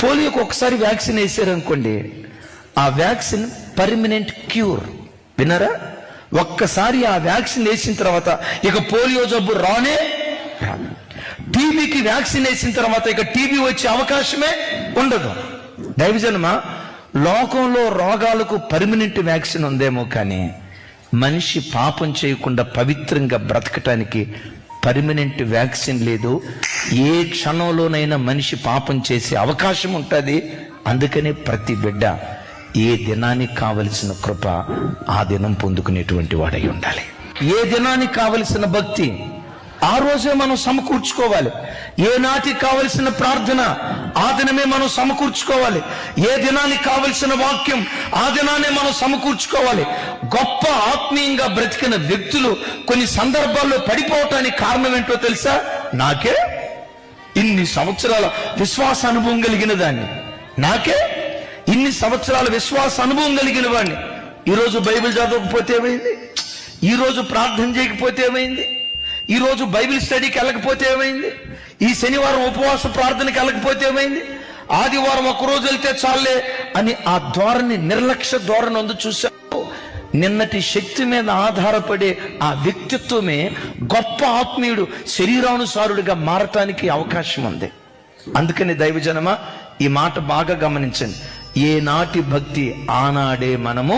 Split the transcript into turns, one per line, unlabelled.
పోలియోకి ఒకసారి వ్యాక్సిన్ వేసారనుకోండి, ఆ vaccine permanent cure. విన్నారా? ఒక్కసారి ఆ వ్యాక్సిన్ వేసిన తర్వాత ఇక పోలియో జబ్బు రానే రాదు. టీబీకి వ్యాక్సిన్ వేసిన తర్వాత ఇక టీబీ వచ్చే అవకాశమే ఉండదు. దైవజనమా, లోకంలో రోగాలకు పర్మనెంట్ వ్యాక్సిన్ ఉందేమో, కానీ మనిషి పాపం చేయకుండా పవిత్రంగా బ్రతకటానికి పర్మనెంట్ వ్యాక్సిన్ లేదు. ఏ క్షణంలోనైనా మనిషి పాపం చేసే అవకాశం ఉంటుంది. అందుకనే ప్రతి బిడ్డ ఏ దినానికి కావలసిన కృప ఆ దినం పొందుకునేటువంటి వాడై ఉండాలి. ఏ దినానికి కావలసిన భక్తి ఆ రోజే మనం సమకూర్చుకోవాలి. ఏ నాటికి కావలసిన ప్రార్థన ఆ దినమే మనం సమకూర్చుకోవాలి. ఏ దినానికి కావలసిన వాక్యం ఆ దినానే మనం సమకూర్చుకోవాలి. గొప్ప ఆత్మీయంగా బ్రతికిన వ్యక్తులు కొన్ని సందర్భాల్లో పడిపోవటానికి కారణం ఏంటో తెలుసా? నాకే ఇన్ని సంవత్సరాల విశ్వాస అనుభవం కలిగిన దాన్ని, నాకే ఇన్ని సంవత్సరాల విశ్వాస అనుభవం కలిగిన వాడిని ఈరోజు బైబిల్ చదవకపోతే ఏమైంది? ఈరోజు ప్రార్థన చేయకపోతే ఏమైంది? ఈరోజు బైబిల్ స్టడీకి వెళ్ళకపోతే ఏమైంది? ఈ శనివారం ఉపవాస ప్రార్థనకి వెళ్ళకపోతే ఏమైంది? ఆదివారం ఒక్కరోజు వెళ్తే చాలే అని ఆ ధోరణి, నిర్లక్ష్య ధోరణి ఉంది చూసావు. నిన్నటి శక్తి మీద ఆధారపడే ఆ వ్యక్తిత్వమే గొప్ప ఆత్మీయుడు శరీరానుసారుడిగా మారటానికి అవకాశం ఉంది. అందుకని దైవజనమా, ఈ మాట బాగా గమనించండి. ఏ నాటి భక్తి ఆనాడే మనము